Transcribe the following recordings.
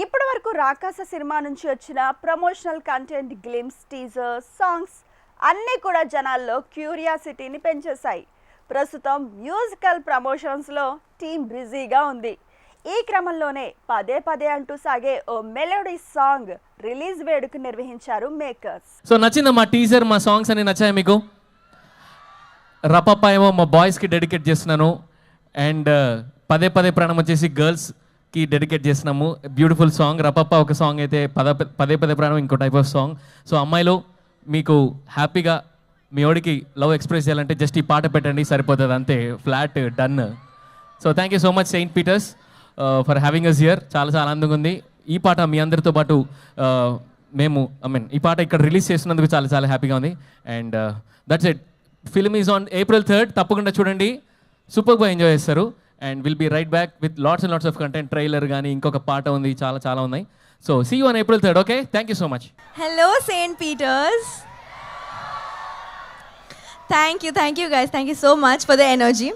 ఇప్పటి వరకు రాకాస సినిమా నుంచి వచ్చిన promotional content, glimpse, teaser, songs అన్నీ కూడా జనాల్లో క్యూరియాసిటీని పెంచేశాయి. ప్రస్తుతం మ్యూజికల్ ప్రమోషన్స్లో టీం బిజీగా ఉంది. ఈ క్రమంలోనే పదే పదే అంటూ సాగే ఓ మెలోడీ సాంగ్ రిలీజ్ వేడుక నిర్వహించారు మేకర్స్. సో నచ్చిందా మా టీజర్, మా సాంగ్స్ అన్ని నచ్చాయి మీకు? రపప్ప ఏమో మా బాయ్స్కి డెడికేట్ చేస్తున్నాను, అండ్ పదే పదే ప్రాణం వచ్చేసి గర్ల్స్కి డెడికేట్ చేస్తున్నాము. బ్యూటిఫుల్ సాంగ్ రపప్ప ఒక సాంగ్ అయితే, పదే పదే ప్రాణం ఇంకో టైప్ ఆఫ్ సాంగ్. సో అమ్మాయిలు మీకు హ్యాపీగా మీ ఓడికి లవ్ ఎక్స్ప్రెస్ చేయాలంటే జస్ట్ ఈ పాట పెట్టండి, సరిపోతుంది, అంతే, flat done. So thank you so much Saint Peter's for having us here. చాలా చాలా ఆనందంగా ఉంది. ఈ పాట మీ అందరితో పాటు మేము ఈ పాట ఇక్కడ రిలీజ్ చేస్తున్నందుకు చాలా చాలా హ్యాపీగా ఉంది. And that's it. Film is on April 3rd. తప్పకుండా చూడండి, సూపర్గా ఎంజాయ్ చేస్తారు. And will be right back with lots and lots of content. Trailer కానీ ఇంకొక పాట ఉంది, చాలా చాలా ఉన్నాయి. So see you on April 3rd. Okay, thank you so much. Hello, St. Peter's. Thank you guys. Thank you so much for the energy.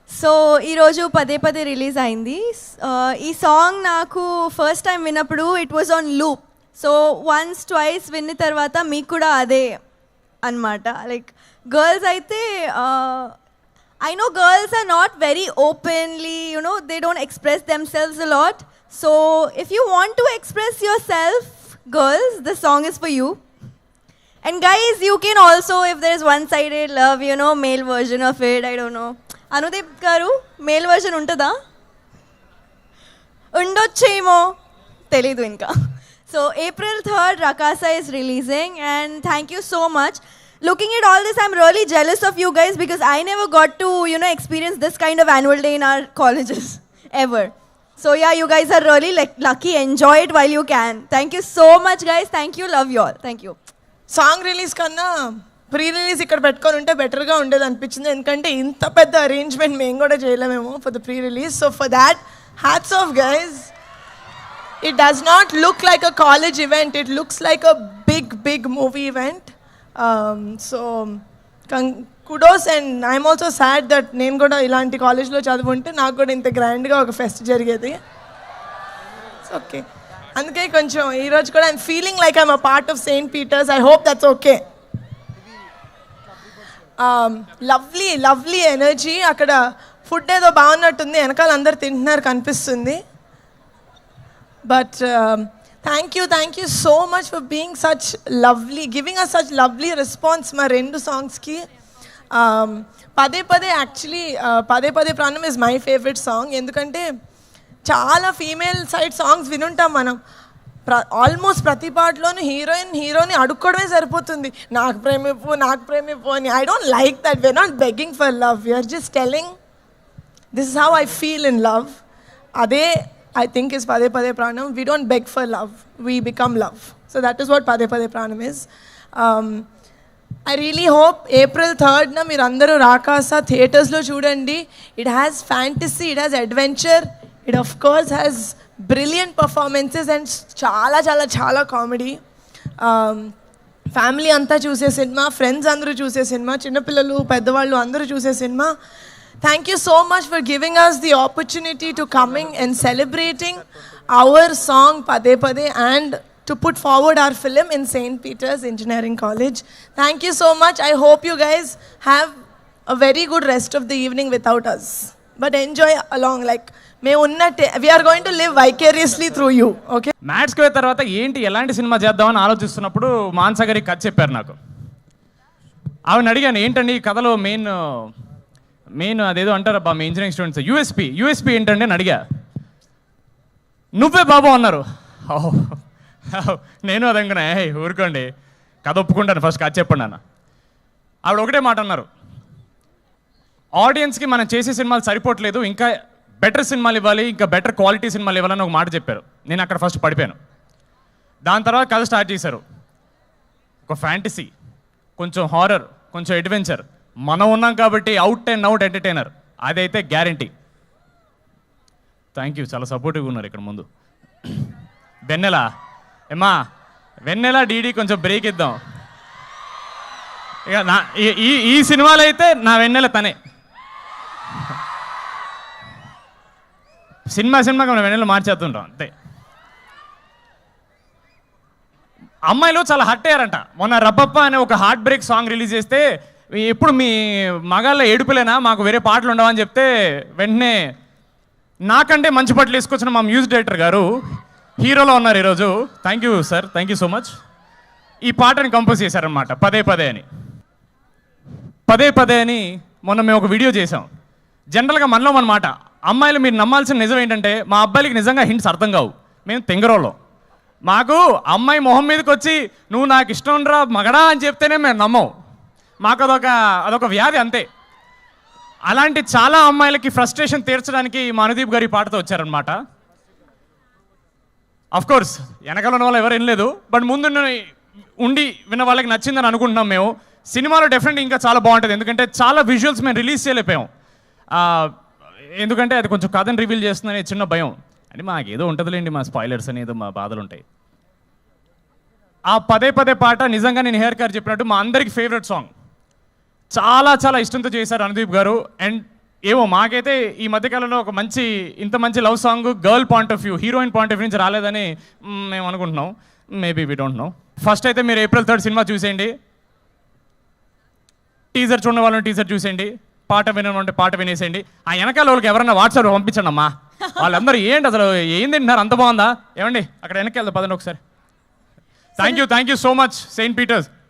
So ఈరోజు పదే పదే రిలీజ్ అయింది. ఈ సాంగ్ నాకు ఫస్ట్ టైం విన్నప్పుడు it was on loop. So once twice విన్న తర్వాత మీకు కూడా అదే అనమాట. లైక్ గర్ల్స్ అయితే I know girls are not very openly, they don't express themselves a lot. So if you want to express yourself, girls, the song is for you. And guys, you can also, if there is one-sided love, male version of it, I don't know. Anudeep garu, male version untada? Undochemo telidu inka. So April 3rd, Rakasa is releasing, and thank you so much. Looking at all this, I'm really jealous of you guys because I never got to, experience this kind of annual day in our colleges, ever. So yeah, you guys are really lucky. Enjoy it while you can. Thank you so much, guys. Thank you. Love you all. Thank you. Song release కన్నా pre release ఇక్కడ పెట్టుకొని ఉంటే బెటర్గా ఉండేది అనిపించింది. ఎందుకంటే ఇంత పెద్ద అరేంజ్మెంట్ మేము కూడా చేయలేమేమో for the pre release. So for that, hats off guys. It does not look like a college event, it looks like a big movie event. So kudos. And I'm also sad that నేను కూడా ఇలాంటి కాలేజ్లో చదువుంటే నాకు కూడా ఇంత గ్రాండ్గా ఒక pest జరిగేది. ఓకే, అందుకే కొంచెం ఈరోజు కూడా I'm feeling like I'm a part of Saint Peter's. I hope that's okay. Lovely energy. అక్కడ ఫుడ్ ఏదో బాగున్నట్టుంది, వెనకాల అందరు తింటున్నారు కనిపిస్తుంది. But thank you so much for being such lovely, giving us such lovely response మా రెండు సాంగ్స్కి. పదే పదే ప్రాణం ఇస్ మై ఫేవరెట్ సాంగ్. ఎందుకంటే చాలా ఫీమేల్ సైడ్ సాంగ్స్ వినుంటాం మనం. ఆల్మోస్ట్ ప్రతి పాటలోనూ హీరోని అడుక్కోవడమే సరిపోతుంది, నాకు ప్రేమిప్పు అని. I don't like that. We're not begging for love, we're just telling this is how I feel in love. అదే I think is Pade Pade Pranam. We don't beg for love, we become love. So that is what Pade Pade Pranam is. I really hope April 3rd na meer andaru Rakasa theatres lo chudandi. It has fantasy, it has adventure, it of course has brilliant performances and చాలా comedy. Family anta choose cinema, friends andaru choose cinema, chinna pillalu peddavallu andaru choose cinema. Thank you so much for giving us the opportunity to coming and celebrating our song Pade Pade and to put forward our film in St. Peter's Engineering College. Thank you so much. I hope you guys have a very good rest of the evening without us. But enjoy along, like we are going to live vicariously through you. Okay? Mats కి తర్వాత ఏంటి ఎలాంటి cinema చేద్దామని ఆలోచిస్తున్నప్పుడు మానస గారి కథ చెప్పారు నాకు. ఆవిడ అడిగాను, ఏంటండి ఈ కథలో మెయిన్ అదేదో అంటారబ్బా మీ ఇంజనీరింగ్ స్టూడెంట్స్, యూఎస్పీ ఏంటండి అని అడిగా. నువ్వే బాబు అన్నారు. నేను అదనుకున్నా, ఊరుకోండి కథ ఒప్పుకుంటాను, ఫస్ట్ కథ చెప్పండి అన్న. ఆవిడ ఒకటే మాట అన్నారు, ఆడియన్స్కి మనం చేసే సినిమాలు సరిపోవట్లేదు, ఇంకా బెటర్ సినిమాలు ఇవ్వాలి, ఇంకా బెటర్ క్వాలిటీ సినిమాలు ఇవ్వాలని ఒక మాట చెప్పారు. నేను అక్కడ ఫస్ట్ పడిపోయాను. దాని తర్వాత కథ స్టార్ట్ చేశారు. ఒక ఫ్యాంటసీ, కొంచెం హారర్, కొంచెం అడ్వెంచర్. మనం ఉన్నాం కాబట్టి అవుట్ ఎంటర్టైనర్, అదైతే గ్యారంటీ. థ్యాంక్ యూ, చాలా సపోర్టివ్గా ఉన్నారు ఇక్కడ ముందు. వెన్నెల డీడీ కొంచెం బ్రేక్ ఇద్దాం. ఇక ఈ సినిమాలో అయితే నా వెన్నెల తనే. సినిమాకి మనం వెన్నెల మార్చేస్తుంటాం అంతే. అమ్మాయిలు చాలా హర్ట్ అయ్యారంట. మొన్న రబ్బప్ప అనే ఒక హార్ట్ బ్రేక్ సాంగ్ రిలీజ్ చేస్తే ఎప్పుడు మీ మగాళ్ళ ఏడుపులేనా, మాకు వేరే పాటలు ఉండవని చెప్తే వెంటనే నాకంటే మంచి పాటలు వేసుకొచ్చిన మా మ్యూజిక్ డైరెక్టర్ గారు హీరోలో ఉన్నారు ఈరోజు. Thank you sir, thank you so much. ఈ పాటని కంపోజ్ చేశారనమాట పదే పదే అని. పదే పదే అని మొన్న మేము ఒక వీడియో చేసాం. జనరల్గా మనలో మన మాట, అమ్మాయిలు మీరు నమ్మాల్సిన నిజం ఏంటంటే మా అబ్బాయిలకి నిజంగా హింట్స్ అర్థం కావు. మేము తెంగరోళ్ళం. మాకు అమ్మాయి మొహం మీదకి వచ్చి నువ్వు నాకు ఇష్టం రా మగడా అని చెప్తేనే మేము నమ్మం. మాకు అదొక వ్యాధి అంతే. అలాంటి చాలా అమ్మాయిలకి ఫ్రస్ట్రేషన్ తీర్చడానికి మా అనుదీప్ గారి పాటతో వచ్చారనమాట. అఫ్ కోర్స్ వెనకాల ఉన్న వాళ్ళు ఎవరు వినలేదు, బట్ ముందు ఉండి విన్న వాళ్ళకి నచ్చిందని అనుకుంటున్నాం మేము. సినిమాలో డెఫినెట్గా ఇంకా చాలా బాగుంటుంది, ఎందుకంటే చాలా విజువల్స్ మేము రిలీజ్ చేయలేకపోయాం. ఎందుకంటే అది కొంచెం కథను రివీల్ చేస్తుందని చిన్న భయం. అంటే మాకేదో ఉంటుందిలేండి, మా స్పాయిలర్స్ అని ఏదో మా బాధలు ఉంటాయి. ఆ పదే పదే పాట నిజంగా నేను హెయిర్ గారు చెప్పినట్టు మా అందరికి ఫేవరెట్ సాంగ్. చాలా చాలా ఇష్టంతో చేశారు అనుదీప్ గారు. అండ్ ఏమో మాకైతే ఈ మధ్యకాలంలో ఒక ఇంత మంచి love song girl point of view, heroine point of view నుంచి రాలేదని మేము అనుకుంటున్నాం. Maybe we don't know. First అయితే మీరు April 3 సినిమా చూసేయండి. టీజర్ చూడని వాళ్ళని టీజర్ చూసేయండి, పాట వినంటే పాట వినేసేయండి. ఆ వెనకాల వాళ్ళకి ఎవరైనా వాట్సాప్ పంపించండి అమ్మా. వాళ్ళందరూ ఏంటి అసలు ఏం తింటున్నారు, అంత బాగుందా? ఏమండి అక్కడ వెనక్కి వెళ్దాం పదండి ఒకసారి. Thank you so much Saint Peter's.